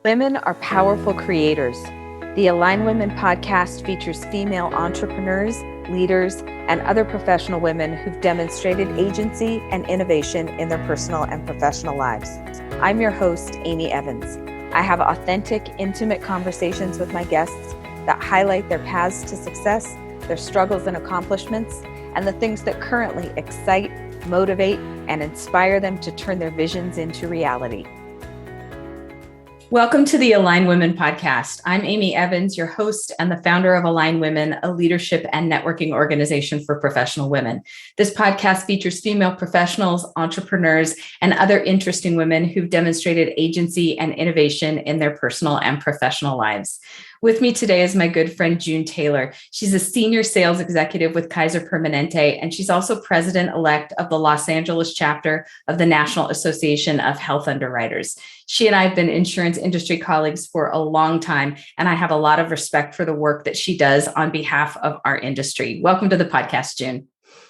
Women are powerful creators. The Align Women podcast features female entrepreneurs, leaders, and other professional women who've demonstrated agency and innovation in their personal and professional lives. I'm your host, Amy Evans. I have authentic, intimate conversations with my guests that highlight their paths to success, their struggles and accomplishments, and the things that currently excite, motivate, and inspire them to turn their visions into reality. Welcome to the Align Women podcast. I'm Amy Evans, your host and the founder of Align Women, a leadership and networking organization for professional women. This podcast features female professionals, entrepreneurs, and other interesting women who've demonstrated agency and innovation in their personal and professional lives. With me today is my good friend, June Taylor. She's a senior sales executive with Kaiser Permanente, and she's also president-elect of the Los Angeles chapter of the National Association of Health Underwriters. She and I have been insurance industry colleagues for a long time, and I have a lot of respect for the work that she does on behalf of our industry. Welcome to the podcast, June.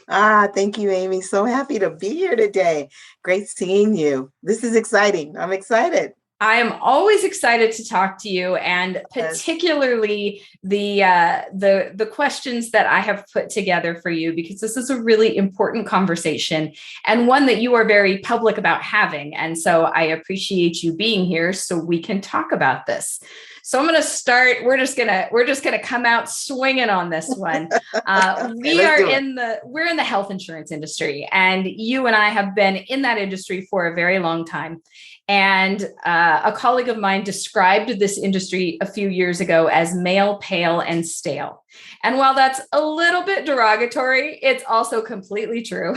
Thank you, Amy. So happy to be here today. Great seeing you. This is exciting. I'm excited. I am always excited to talk to you, and particularly the questions that I have put together for you, because this is a really important conversation and one that you are very public about having. And so I appreciate you being here so we can talk about this. So I'm going to start. We're just gonna come out swinging on this one. We're in the health insurance industry, and you and I have been in that industry for a very long time. And a colleague of mine described this industry a few years ago as male, pale, and stale. And while that's a little bit derogatory, it's also completely true.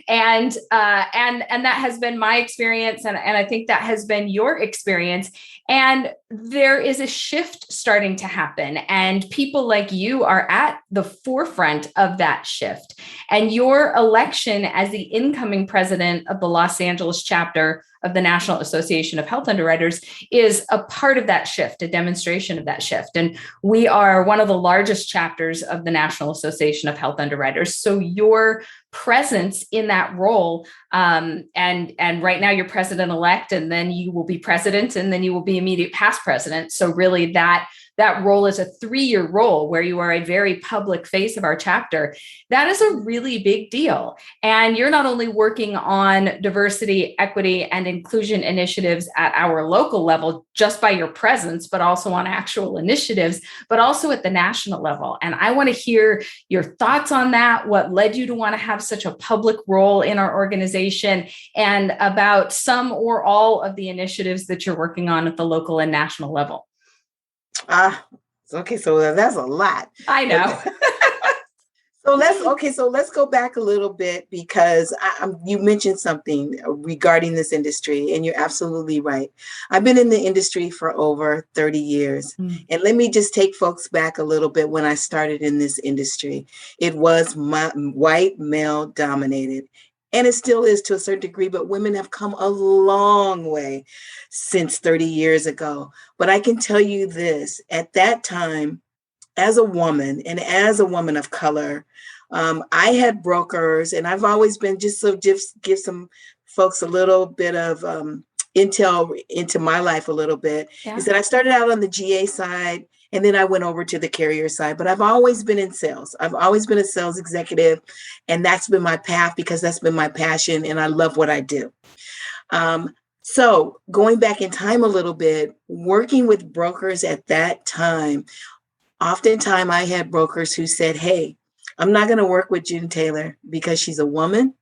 and that has been my experience, and I think that has been your experience. And there is a shift starting to happen, and people like you are at the forefront of that shift. And your election as the incoming president of the Los Angeles chapter of the National Association of Health Underwriters is a part of that shift, a demonstration of that shift. And we are one of the largest chapters of the National Association of Health Underwriters. So your presence in that role, and right now you're president-elect, and then you will be president, and then you will be immediate past president. So really that role is a 3-year role where you are a very public face of our chapter. That is a really big deal. And you're not only working on diversity, equity, and inclusion initiatives at our local level just by your presence, but also on actual initiatives, but also at the national level. And I want to hear your thoughts on that, what led you to want to have such a public role in our organization, and about some or all of the initiatives that you're working on at the local and national level. Okay. So that's a lot. I know. So let's go back a little bit, because you mentioned something regarding this industry, and you're absolutely right. I've been in the industry for over 30 years. And let me just take folks back a little bit. When I started in this industry, it was white, male dominated. And it still is to a certain degree, but women have come a long way since 30 years ago. But I can tell you this, at that time, as a woman and as a woman of color, I had brokers, and I've always been, just give some folks a little bit of intel into my life a little bit, is that I started out on the GA side, and then I went over to the carrier side, but I've always been in sales. I've always been a sales executive, and that's been my path, because that's been my passion, and I love what I do. So going back in time a little bit, working with brokers at that time, oftentimes I had brokers who said, hey, I'm not going to work with June Taylor because she's a woman,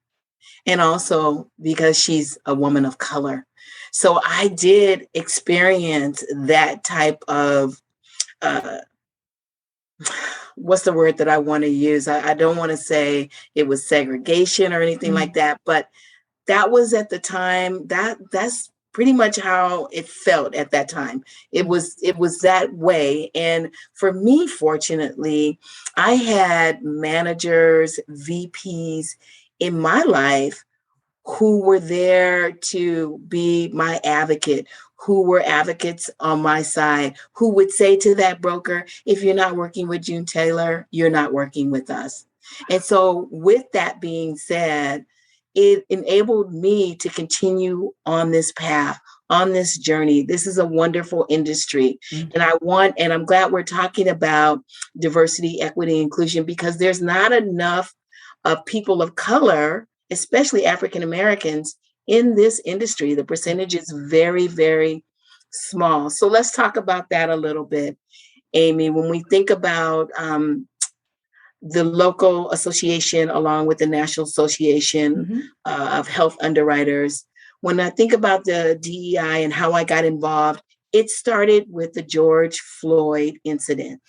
and also because she's a woman of color. So I did experience that type of what's the word that I want to use? I don't want to say it was segregation or anything like that, but that was at the time, that's pretty much how it felt at that time. It was that way. And for me, fortunately, I had managers, VPs in my life who were there to be my advocate, who were advocates on my side, who would say to that broker, if you're not working with June Taylor, you're not working with us. And so with that being said, it enabled me to continue on this path on this journey. This is a wonderful industry. And I'm glad we're talking about diversity, equity, inclusion, because there's not enough of people of color, especially African Americans, in this industry. The percentage is very, very small. So let's talk about that a little bit, Amy. When we think about the local association, along with the National Association of Health Underwriters, when I think about the DEI and how I got involved, it started with the George Floyd incident.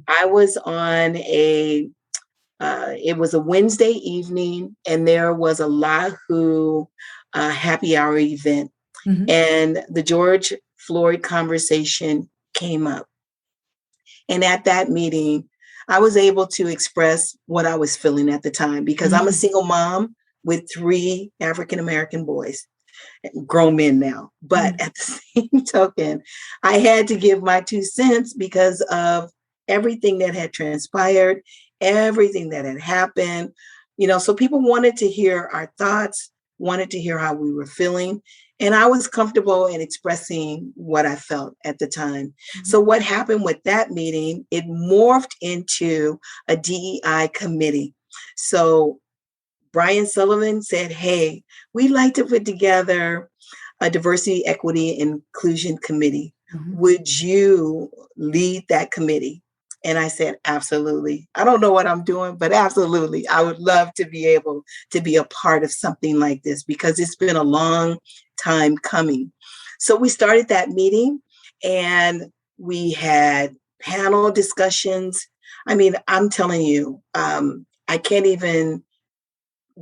I was on it was a Wednesday evening, and there was a Lahu happy hour event. And the George Floyd conversation came up. And at that meeting, I was able to express what I was feeling at the time, because I'm a single mom with 3 African American boys, grown men now. But at the same token, I had to give my 2 cents because of everything that had transpired, everything that had happened. So people wanted to hear our thoughts, wanted to hear how we were feeling. And I was comfortable in expressing what I felt at the time. So what happened with that meeting, it morphed into a DEI committee. So Brian Sullivan said, hey, we'd like to put together a diversity, equity, and inclusion committee. Would you lead that committee? And I said, absolutely. I don't know what I'm doing, but absolutely. I would love to be able to be a part of something like this, because it's been a long time coming. So we started that meeting, and we had panel discussions. I mean, I'm telling you, I can't even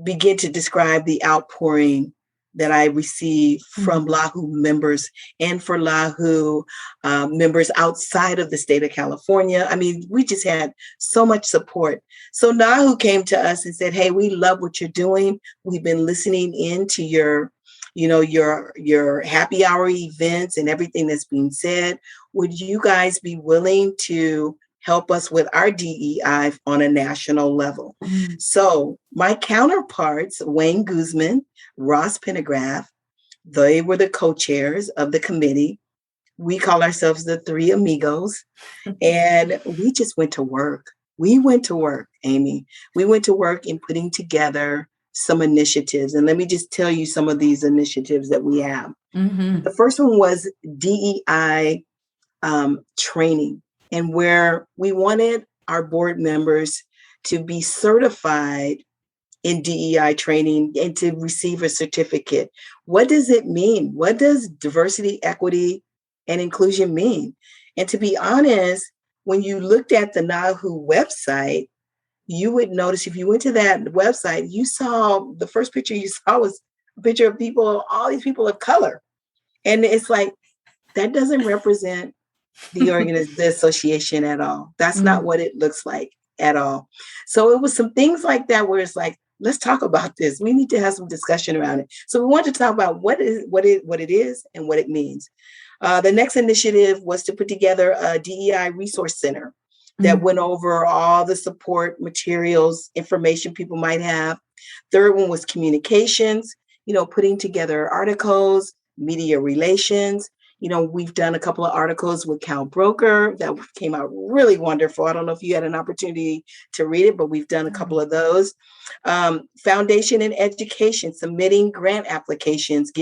begin to describe the outpouring that I received from Lahu members, and for Lahu members outside of the state of California. I mean, we just had so much support. So Lahu came to us and said, hey, we love what you're doing. We've been listening in to your happy hour events and everything that's being said. Would you guys be willing to help us with our DEI on a national level? So my counterparts, Wayne Guzman, Ross Pendergraph, they were the co-chairs of the committee. We call ourselves the 3 amigos, and we just went to work. We went to work, Amy. We went to work in putting together some initiatives. And let me just tell you some of these initiatives that we have. The first one was DEI training, and where we wanted our board members to be certified in DEI training and to receive a certificate. What does it mean? What does diversity, equity, and inclusion mean? And to be honest, when you looked at the NAHU website, you would notice, if you went to that website, you saw the first picture you saw was a picture of people, all these people of color. And it's like, that doesn't represent the association at all. That's not what it looks like at all. So it was some things like that where it's like, let's talk about this. We need to have some discussion around it. So we wanted to talk about what it is and what it means. The next initiative was to put together a DEI resource center that went over all the support materials, information people might have. Third one was communications, putting together articles, media relations. We've done a couple of articles with Cal Broker that came out really wonderful. I don't know if you had an opportunity to read it, but we've done a couple of those. Foundation and education, submitting grant applications,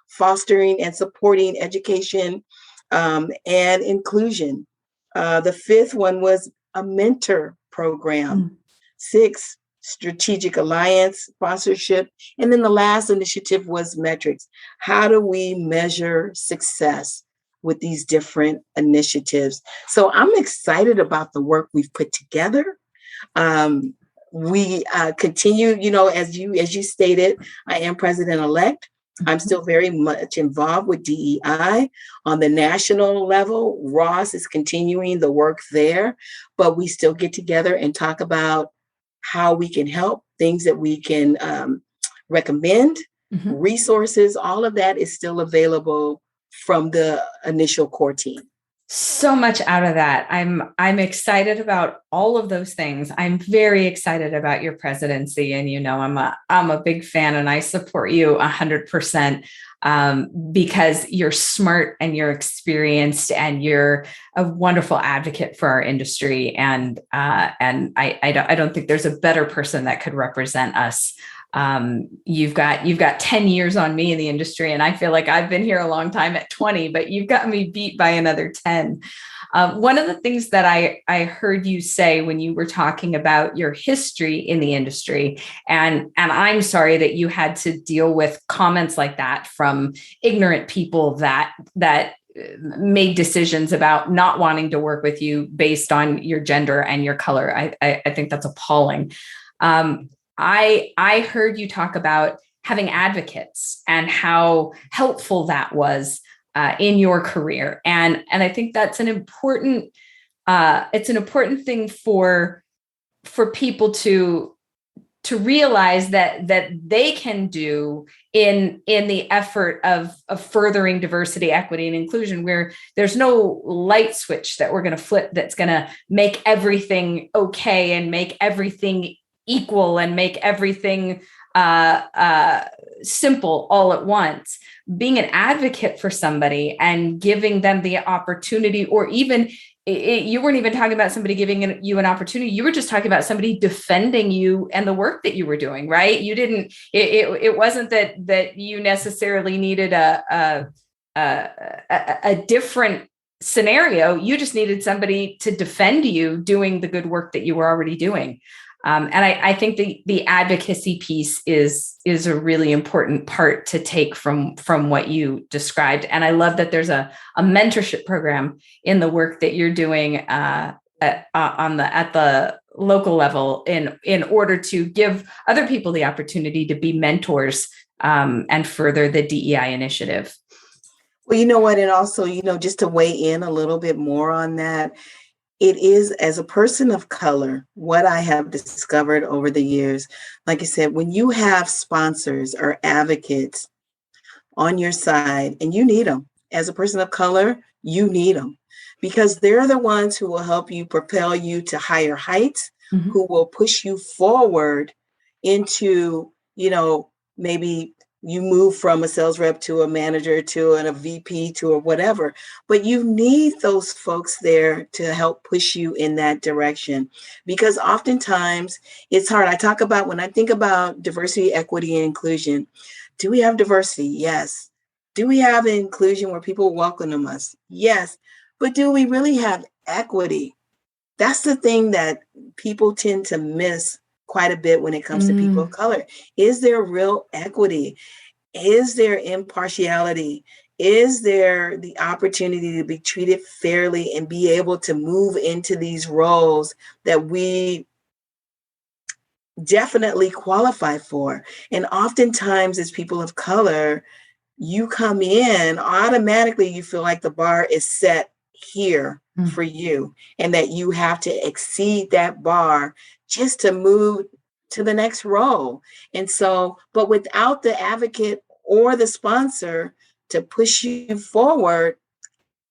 fostering and supporting education and inclusion. The fifth one was a mentor program. 6, strategic alliance sponsorship. And then the last initiative was metrics. How do we measure success with these different initiatives? So I'm excited about the work we've put together. We continue, as you stated, I am president-elect. I'm still very much involved with DEI on the national level. Ross is continuing the work there, but we still get together and talk about how we can help, things that we can recommend, resources. All of that is still available from the initial core team. So much out of that. I'm excited about all of those things. I'm very excited about your presidency, and I'm a big fan, and I support you 100%, because you're smart and you're experienced and you're a wonderful advocate for our industry. And I don't think there's a better person that could represent us. You've got 10 years on me in the industry, and I feel like I've been here a long time at 20, but you've got me beat by another 10. One of the things that I heard you say when you were talking about your history in the industry, and I'm sorry that you had to deal with comments like that from ignorant people that made decisions about not wanting to work with you based on your gender and your color. I think that's appalling. I heard you talk about having advocates and how helpful that was in your career, and I think that's an important it's an important thing for people to realize that they can do in the effort of furthering diversity, equity, and inclusion, where there's no light switch that we're going to flip that's going to make everything okay and make everything equal and make everything simple all at once. Being an advocate for somebody and giving them the opportunity, or even you weren't even talking about somebody giving you an opportunity. You were just talking about somebody defending you and the work that you were doing, right? You didn't, it wasn't that you necessarily needed a different scenario. You just needed somebody to defend you doing the good work that you were already doing. And I think the advocacy piece is a really important part to take from what you described. And I love that there's a mentorship program in the work that you're doing at the local level in order to give other people the opportunity to be mentors and further the DEI initiative. Well, you know what? And also, just to weigh in a little bit more on that, it is, as a person of color, what I have discovered over the years. Like I said, when you have sponsors or advocates on your side, and you need them, as a person of color, you need them, because they're the ones who will help you propel you to higher heights, Mm-hmm. who will push you forward into, maybe you move from a sales rep to a manager to a VP to a whatever, but you need those folks there to help push you in that direction, because oftentimes it's hard. When I think about diversity, equity, and inclusion, do we have diversity? Yes. Do we have inclusion where people welcome us? Yes. But do we really have equity? That's the thing that people tend to miss quite a bit when it comes to people of color. Is there real equity? Is there impartiality? Is there the opportunity to be treated fairly and be able to move into these roles that we definitely qualify for? And oftentimes, as people of color, you come in, automatically you feel like the bar is set here for you, and that you have to exceed that bar just to move to the next role. And so, but without the advocate or the sponsor to push you forward,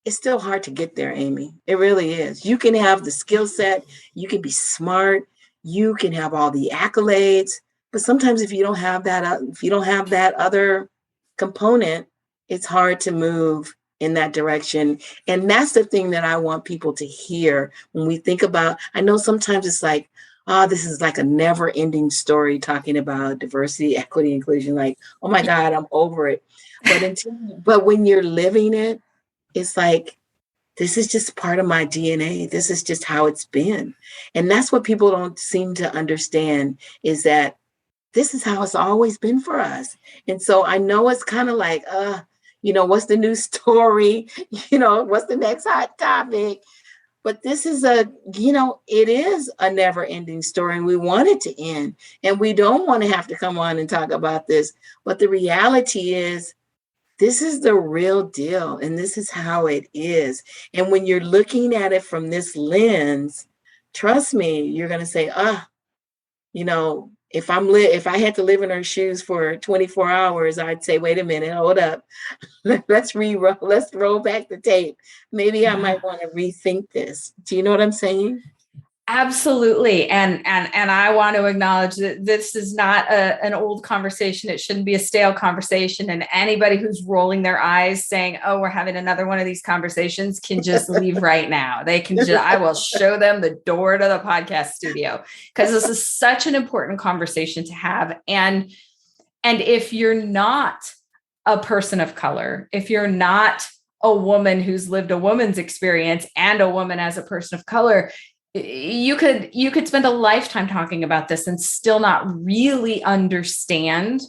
it's still hard to get there, Amy. It really is. You can have the skill set, you can be smart, you can have all the accolades, but sometimes if you don't have that other component, it's hard to move in that direction. And that's the thing that I want people to hear when we think about. I know sometimes it's like, this is like a never ending story talking about diversity, equity, inclusion. Like, oh my God, I'm over it. But when you're living it, it's like, this is just part of my DNA. This is just how it's been. And that's what people don't seem to understand, is that this is how it's always been for us. And so I know it's kind of like, what's the new story? What's the next hot topic? But this is it is a never ending story, and we want it to end. And we don't want to have to come on and talk about this. But the reality is, this is the real deal, and this is how it is. And when you're looking at it from this lens, trust me, you're going to say, if I had to live in her shoes for 24 hours, I'd say, wait a minute, hold up. Let's roll back the tape. Maybe I Yeah. might want to rethink this. Do you know what I'm saying? Absolutely. And I want to acknowledge that this is not an old conversation. It shouldn't be a stale conversation. And anybody who's rolling their eyes saying, oh, we're having another one of these conversations can just leave right now. They can just, I will show them the door to the podcast studio, because this is such an important conversation to have. And if you're not a person of color, if you're not a woman who's lived a woman's experience and a woman as a person of color, you could spend a lifetime talking about this and still not really understand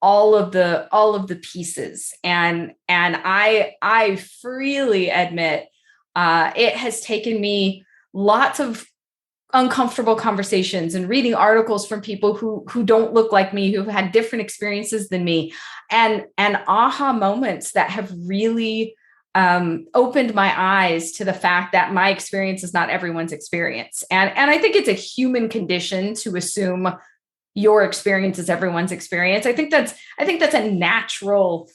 all of the pieces. And I freely admit, it has taken me lots of uncomfortable conversations and reading articles from people who don't look like me, who've had different experiences than me, and aha moments that have really opened my eyes to the fact that my experience is not everyone's experience. And I think it's a human condition to assume your experience is everyone's experience. I think that's a natural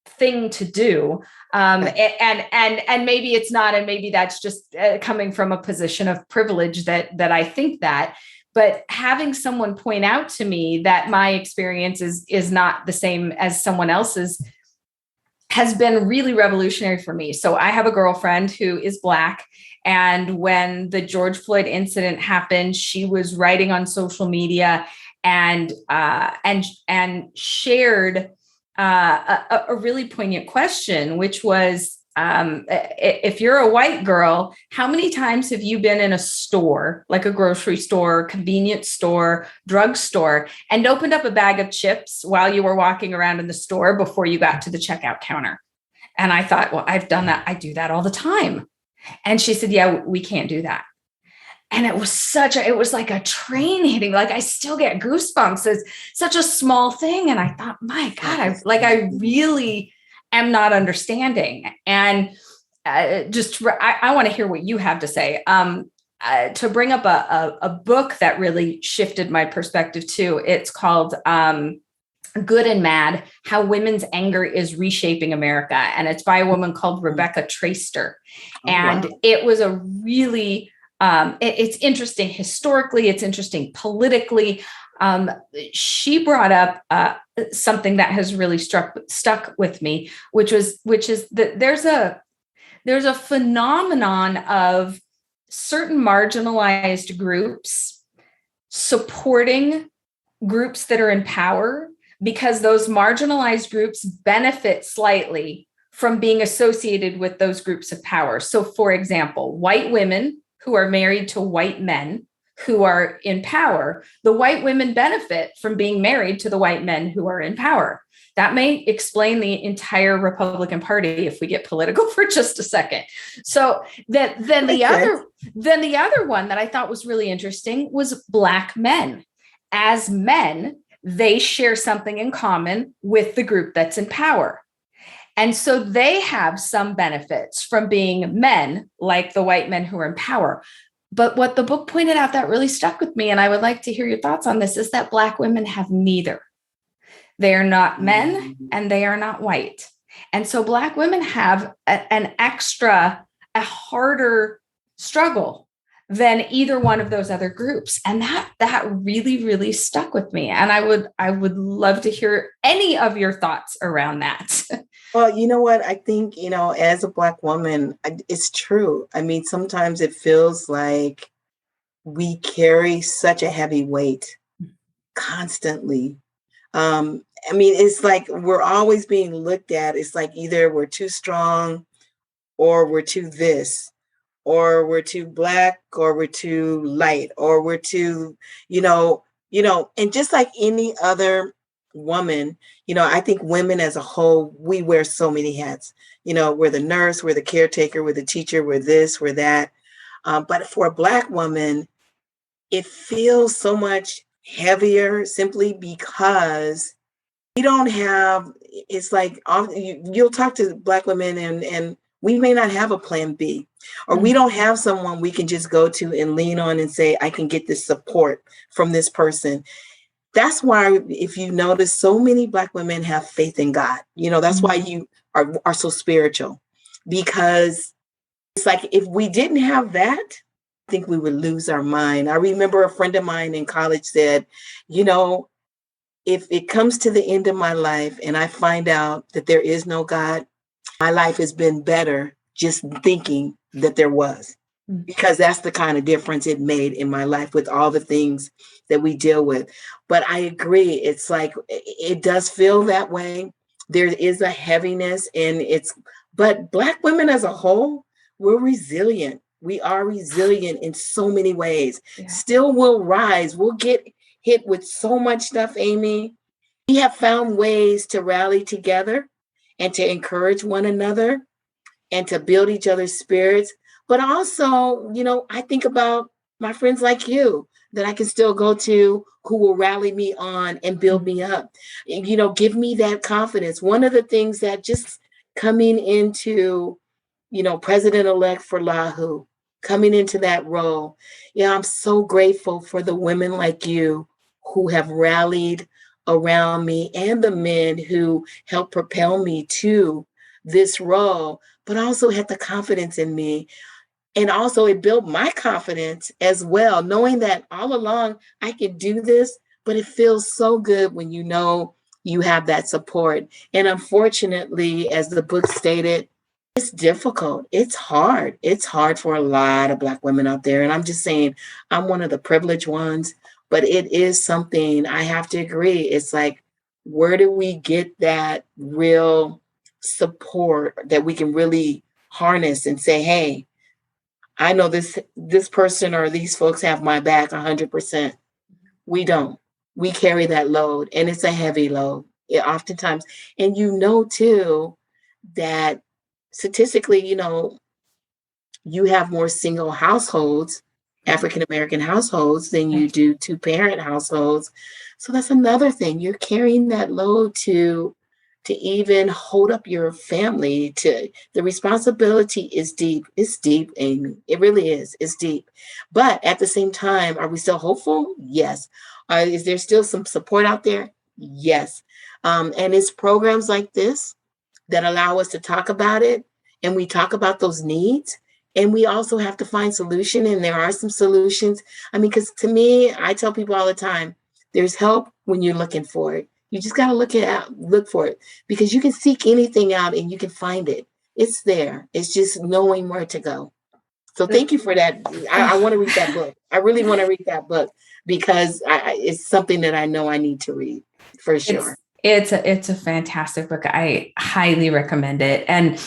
thing to do. And maybe it's not, and maybe that's just coming from a position of privilege that I think that. But having someone point out to me that my experience is not the same as someone else's has been really revolutionary for me. So I have a girlfriend who is Black. And when the George Floyd incident happened, she was writing on social media and shared a really poignant question, which was, if you're a white girl, how many times have you been in a store, like a grocery store, convenience store, drugstore, and opened up a bag of chips while you were walking around in the store before you got to the checkout counter? And I thought, well, I've done that. I do that all the time. And she said, yeah, we can't do that. And it was like a train hitting, like I still get goosebumps. It's such a small thing. And I thought, my God, I really am not understanding. And I want to hear what you have to say. To bring up a book that really shifted my perspective too. It's called Good and Mad: How Women's Anger is Reshaping America. And it's by a woman called Rebecca Traister. And it was a really, it's interesting historically, it's interesting politically. She brought up something that has really stuck with me, which is that there's a phenomenon of certain marginalized groups supporting groups that are in power, because those marginalized groups benefit slightly from being associated with those groups of power. So, for example, white women who are married to white men who are in power, the white women benefit from being married to the white men who are in power. That may explain the entire Republican Party if we get political for just a second. So then the other one that I thought was really interesting was Black men. As men, they share something in common with the group that's in power. And so they have some benefits from being men, like the white men who are in power. But what the book pointed out that really stuck with me, and I would like to hear your thoughts on this, is that Black women have neither. They are not men and they are not white. And so Black women have a harder struggle than either one of those other groups. And that really, really stuck with me. And I would love to hear any of your thoughts around that. Well, you know what? I think, as a Black woman, it's true. I mean, sometimes it feels like we carry such a heavy weight constantly. I mean, it's like we're always being looked at. It's like either we're too strong or we're too this, or we're too Black, or we're too light, or we're too, and just like any other woman, I think women as a whole, we wear so many hats. We're the nurse, we're the caretaker, we're the teacher, we're this, we're that. But for a Black woman, it feels so much heavier simply because we don't have, it's like you'll talk to Black women and we may not have a plan B, or we don't have someone we can just go to and lean on and say, I can get this support from this person. That's why, if you notice, so many Black women have faith in God. That's why you are so spiritual, because it's like, if we didn't have that, I think we would lose our mind. I remember a friend of mine in college said, if it comes to the end of my life and I find out that there is no God, my life has been better just thinking that there was, because that's the kind of difference it made in my life with all the things that we deal with. But I agree. It's like, it does feel that way. There is a heaviness, but Black women as a whole, we're resilient. We are resilient in so many ways. Yeah. Still will rise. We'll get hit with so much stuff, Amy. We have found ways to rally together and to encourage one another and to build each other's spirits. But also, I think about my friends like you that I can still go to, who will rally me on and build me up, give me that confidence. One of the things that just coming into, President-elect for Lahu, coming into that role, I'm so grateful for the women like you who have rallied around me, and the men who helped propel me to this role, but also had the confidence in me. And also it built my confidence as well, knowing that all along I could do this, but it feels so good when you have that support. And unfortunately, as the book stated, it's difficult. It's hard. It's hard for a lot of Black women out there. And I'm just saying, I'm one of the privileged ones, but it is something I have to agree. It's like, where do we get that real support that we can really harness and say, hey, I know this person or these folks have my back 100%. We don't. We carry that load, and it's a heavy load oftentimes. And too, that statistically, you have more single households, African-American households, than you do two-parent households. So that's another thing. You're carrying that load to even hold up your family. The responsibility is deep. It's deep, Amy. It really is. It's deep. But at the same time, are we still hopeful? Yes. Is there still some support out there? Yes. And it's programs like this that allow us to talk about it, and we talk about those needs, and we also have to find solution. And there are some solutions. I mean, because to me, I tell people all the time, there's help when you're looking for it. You just got to look for it, because you can seek anything out and you can find it. It's there. It's just knowing where to go. So thank you for that. I want to read that book. I really want to read that book, because it's something that I know I need to read for sure. It's a fantastic book. I highly recommend it. And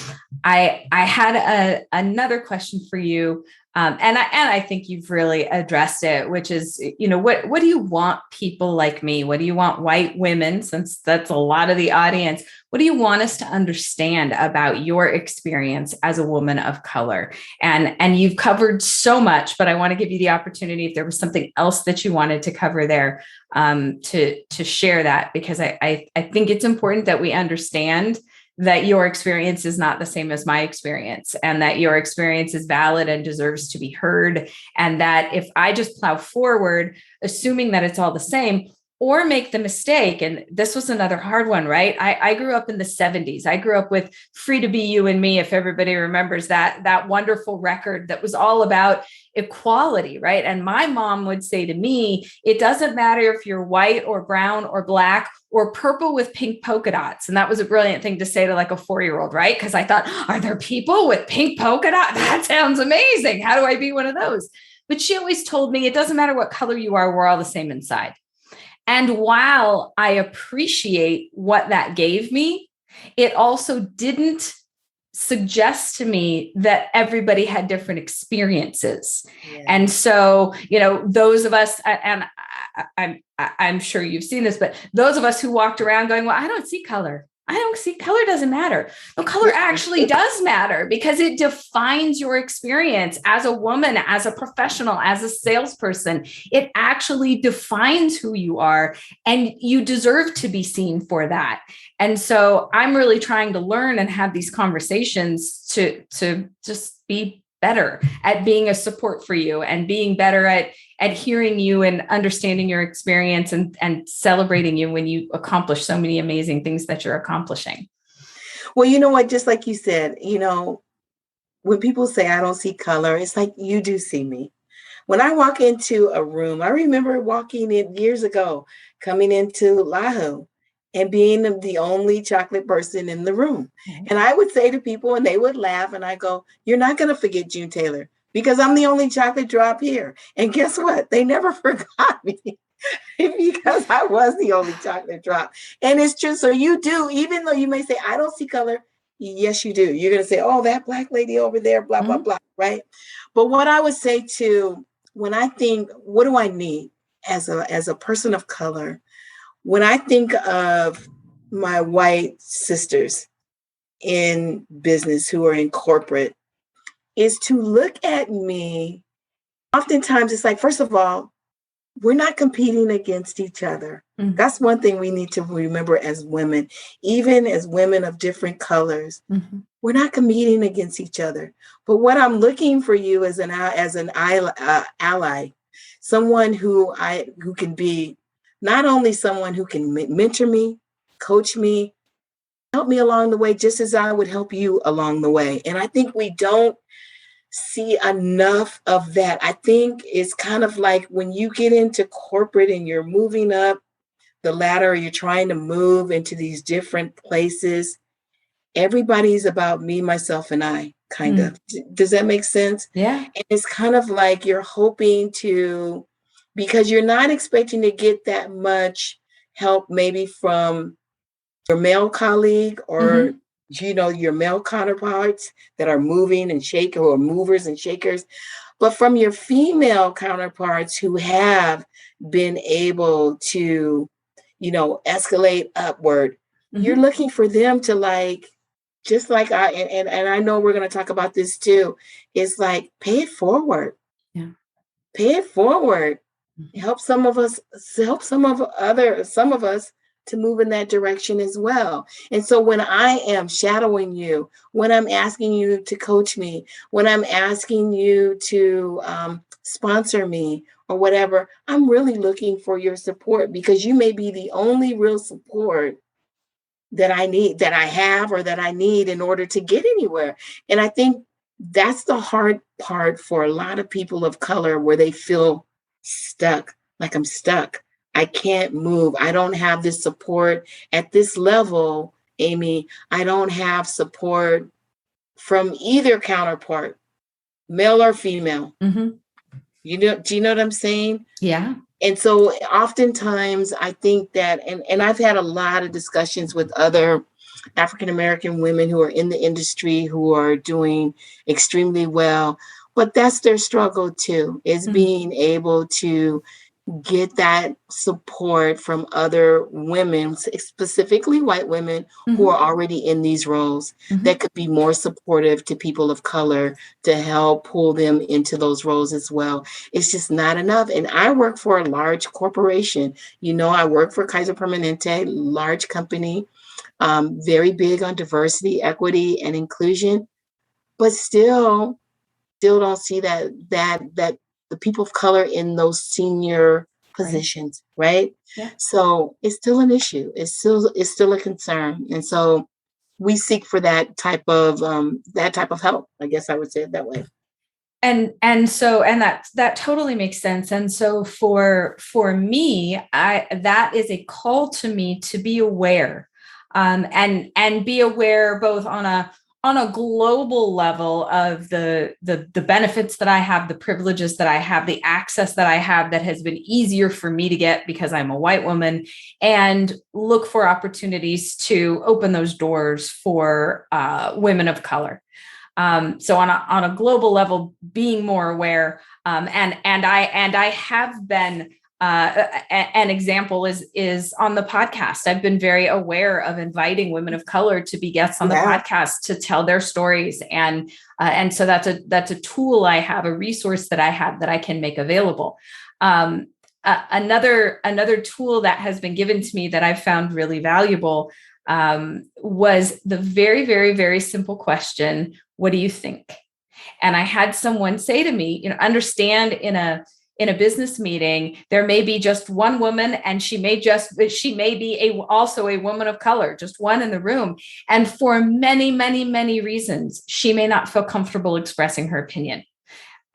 I had another question for you. And I think you've really addressed it, which is, what do you want people like me? What do you want white women, since that's a lot of the audience? What do you want us to understand about your experience as a woman of color? And you've covered so much, but I want to give you the opportunity, if there was something else that you wanted to cover there, to share that, because I think it's important that we understand that your experience is not the same as my experience, and that your experience is valid and deserves to be heard. And that if I just plow forward, assuming that it's all the same, or make the mistake, and this was another hard one, right? I grew up in the 70s. I grew up with Free to Be You and Me, if everybody remembers that wonderful record that was all about equality, right? And my mom would say to me, it doesn't matter if you're white or brown or black or purple with pink polka dots. And that was a brilliant thing to say to like a 4-year-old, right? Because I thought, are there people with pink polka dots? That sounds amazing. How do I be one of those? But she always told me, it doesn't matter what color you are, we're all the same inside. And while I appreciate what that gave me, it also didn't suggest to me that everybody had different experiences. Yeah. And so, those of us, and I'm sure you've seen this, but those of us who walked around going, well, I don't see color. I don't see color doesn't matter. No, color actually does matter because it defines your experience as a woman, as a professional, as a salesperson. It actually defines who you are, and you deserve to be seen for that. And so I'm really trying to learn and have these conversations to just be better at being a support for you and being better at hearing you and understanding your experience and celebrating you when you accomplish so many amazing things that you're accomplishing. Well, you know what? Just like you said, when people say I don't see color, it's like you do see me. When I walk into a room, I remember walking in years ago, coming into Lahu and being the only chocolate person in the room. And I would say to people, and they would laugh, and I go, "You're not going to forget June Taylor because I'm the only chocolate drop here." And guess what? They never forgot me because I was the only chocolate drop. And it's true. So you do, even though you may say, I don't see color. Yes, you do. You're going to say, oh, that Black lady over there, blah, blah, blah. Right. But what I would say too, when I think, what do I need as a person of color? When I think of my white sisters in business who are in corporate, is to look at me. Oftentimes it's like, first of all, we're not competing against each other. Mm-hmm. That's one thing we need to remember as women, even as women of different colors. Mm-hmm. We're not competing against each other. But what I'm looking for you as an ally, someone who can be not only someone who can mentor me, coach me, help me along the way, just as I would help you along the way. And I think we don't see enough of that. I think it's kind of like when you get into corporate and you're moving up the ladder, or you're trying to move into these different places, everybody's about me, myself, and I, kind of. Does that make sense? Yeah. And it's kind of like you're hoping to, because you're not expecting to get that much help maybe from your male colleague or your male counterparts that are moving and shaking, or movers and shakers, but from your female counterparts who have been able to, escalate upward. You're looking for them to just like and I know we're going to talk about this too. It's like, pay it forward. Yeah. Pay it forward. Help some of us to move in that direction as well. And so when I am shadowing you, when I'm asking you to coach me, when I'm asking you to sponsor me or whatever, I'm really looking for your support, because you may be the only real support that I need, that I have, or that I need in order to get anywhere. And I think that's the hard part for a lot of people of color, where they feel stuck, like I'm stuck. I can't move. I don't have this support at this level, Amy. I don't have support from either counterpart, male or female. Mm-hmm. Do you know what I'm saying? Yeah. And so oftentimes I think that, and I've had a lot of discussions with other African-American women who are in the industry who are doing extremely well, but that's their struggle too, is being able to get that support from other women, specifically white women who are already in these roles, that could be more supportive to people of color to help pull them into those roles as well. It's just not enough. And I work for a large corporation. I work for Kaiser Permanente, large company, very big on diversity, equity, and inclusion, but still don't see that the people of color in those senior positions, right? Yeah. So it's still an issue. It's still a concern. And so we seek for that type of help. I guess I would say it that way. And that totally makes sense. And so for me, that is a call to me to be aware, and be aware both on a global level of the benefits that I have, the privileges that I have, the access that I have that has been easier for me to get because I'm a white woman, and look for opportunities to open those doors for women of color. So on a global level, being more aware, and I have been an example is on the podcast. I've been very aware of inviting women of color to be guests on the podcast to tell their stories, and so that's a tool I have, a resource that I have that I can make available. Another tool that has been given to me that I've found really valuable was the very, very, very simple question, what do you think? And I had someone say to me, understand in a business meeting, there may be just one woman, and she may be also a woman of color, just one in the room. And for many, many, many reasons, she may not feel comfortable expressing her opinion.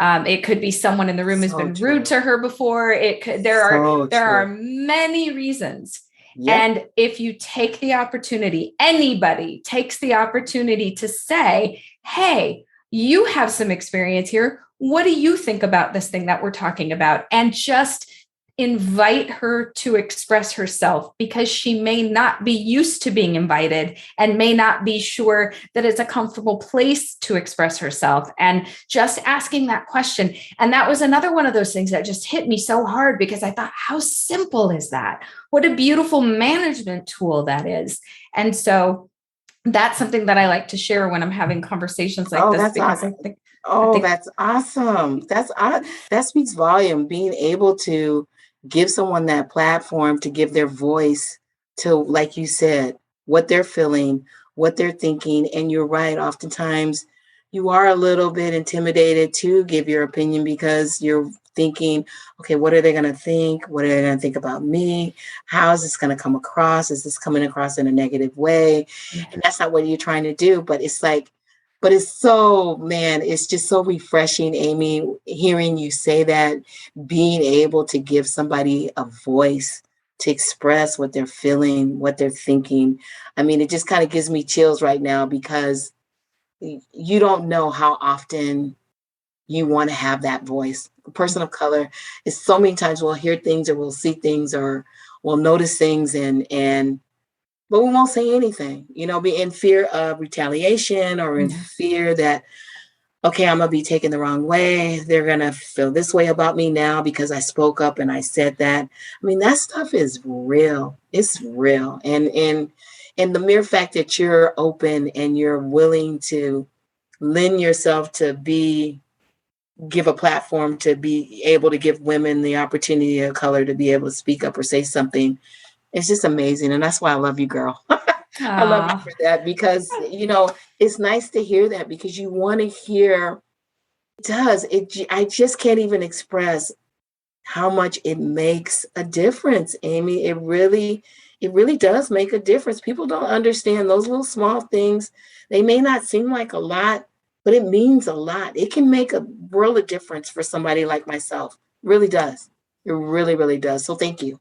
It could be someone in the room has been rude to her before. There are many reasons. Yep. And if you take the opportunity, anybody takes the opportunity to say, hey, you have some experience here. What do you think about this thing that we're talking about? And just invite her to express herself, because she may not be used to being invited and may not be sure that it's a comfortable place to express herself. And just asking that question. And that was another one of those things that just hit me so hard, because I thought, how simple is that? What a beautiful management tool that is. And so that's something that I like to share when I'm having conversations like this, because awesome. That's awesome. That speaks volume, being able to give someone that platform to give their voice to, like you said, what they're feeling, what they're thinking. And you're right. Oftentimes you are a little bit intimidated to give your opinion, because you're thinking, okay, what are they going to think? What are they going to think about me? How is this going to come across? Is this coming across in a negative way? Yeah. And that's not what you're trying to do. But it's so, man, it's just so refreshing, Amy, hearing you say that, being able to give somebody a voice to express what they're feeling, what they're thinking. I mean, it just kind of gives me chills right now, because you don't know how often you want to have that voice. A person of color is so many times we'll hear things, or we'll see things, or we'll notice things, but we won't say anything, be in fear of retaliation, or in fear that, okay, I'm going to be taken the wrong way. They're going to feel this way about me now because I spoke up and I said that. I mean, that stuff is real. It's real. And the mere fact that you're open and you're willing to lend yourself to give a platform to be able to give women the opportunity of color to be able to speak up or say something, it's just amazing. And that's why I love you, girl. I love you for that, because, it's nice to hear that, because you want to hear, I just can't even express how much it makes a difference, Amy. It really does make a difference. People don't understand those little small things. They may not seem like a lot, but it means a lot. It can make a world of difference for somebody like myself. It really does. It really, really does. So thank you.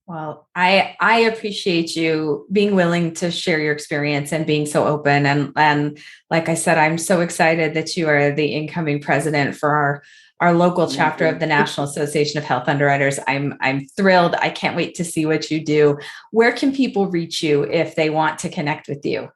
Well, I appreciate you being willing to share your experience and being so open. And like I said, I'm so excited that you are the incoming president for our local chapter of the National Association of Health Underwriters. I'm thrilled. I can't wait to see what you do. Where can people reach you if they want to connect with you?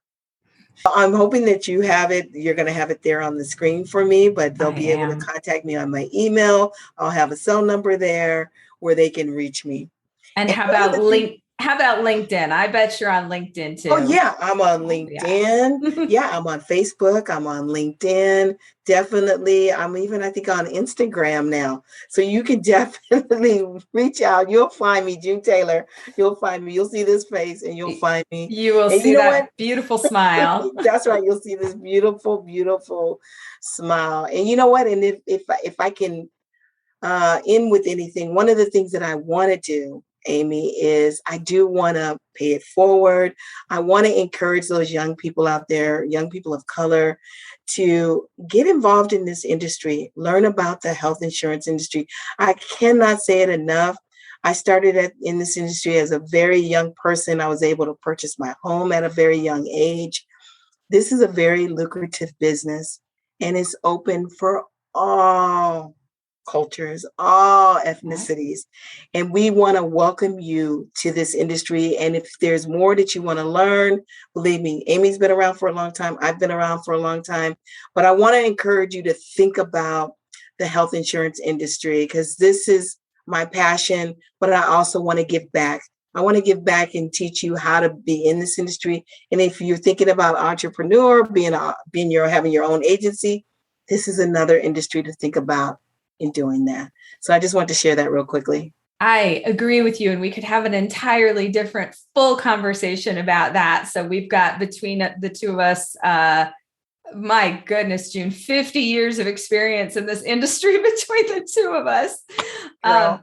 I'm hoping that you have it. You're going to have it there on the screen for me, but they'll be able to contact me on my email. I'll have a cell number there where they can reach me. And how about LinkedIn? I bet you're on LinkedIn too. Oh yeah, I'm on LinkedIn. Yeah, I'm on Facebook. I'm on LinkedIn. Definitely. I'm even, I think, on Instagram now. So you can definitely reach out. You'll find me, June Taylor. You'll find me. You'll see this face and you'll find me. You will see that beautiful smile. That's right. You'll see this beautiful, beautiful smile. And you know what? And if I can end with anything, one of the things that I want to do, Amy, is I do want to pay it forward. I want to encourage those young people out there, young people of color, to get involved in this industry, learn about the health insurance industry. I cannot say it enough. I started in this industry as a very young person. I was able to purchase my home at a very young age. This is a very lucrative business, and it's open for all cultures, all ethnicities. And we want to welcome you to this industry. And if there's more that you want to learn, believe me, Amy's been around for a long time. I've been around for a long time. But I want to encourage you to think about the health insurance industry, because this is my passion, but I also want to give back. I want to give back and teach you how to be in this industry. And if you're thinking about entrepreneur, having your own agency, this is another industry to think about in doing that. So I just want to share that real quickly. I agree with you. And we could have an entirely different full conversation about that. So we've got between the two of us, my goodness, June, 50 years of experience in this industry between the two of us. And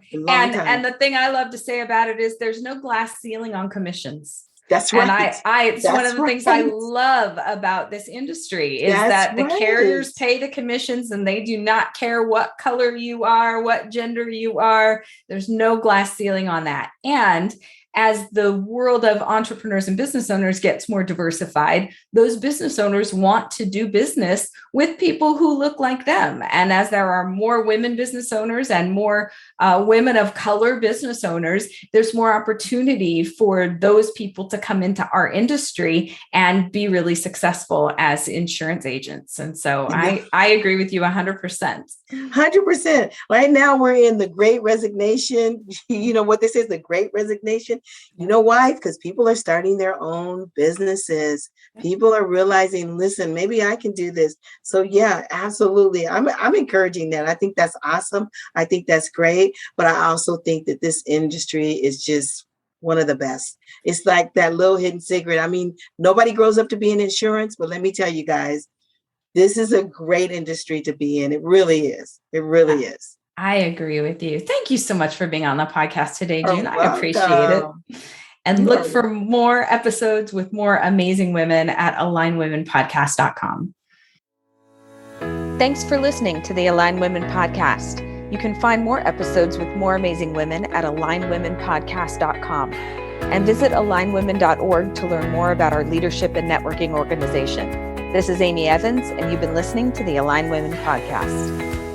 the thing I love to say about it is there's no glass ceiling on commissions. That's right. And it's one of the things I love about this industry is that the carriers pay the commissions and they do not care what color you are, what gender you are. There's no glass ceiling on that. And as the world of entrepreneurs and business owners gets more diversified, those business owners want to do business with people who look like them. And as there are more women business owners and more women of color business owners, there's more opportunity for those people to come into our industry and be really successful as insurance agents. And so I agree with you 100%. 100%. Right now we're in the Great Resignation. You know what this is, the Great Resignation. You know why? Because people are starting their own businesses. People are realizing, listen, maybe I can do this. So yeah, absolutely. I'm encouraging that. I think that's awesome. I think that's great. But I also think that this industry is just one of the best. It's like that little hidden secret. I mean, nobody grows up to be in insurance, but let me tell you guys, this is a great industry to be in. It really is. It really is. I agree with you. Thank you so much for being on the podcast today, June. I appreciate it. And look for more episodes with more amazing women at alignwomenpodcast.com. Thanks for listening to the Align Women Podcast. You can find more episodes with more amazing women at alignwomenpodcast.com and visit alignwomen.org to learn more about our leadership and networking organization. This is Amy Evans, and you've been listening to the Align Women Podcast.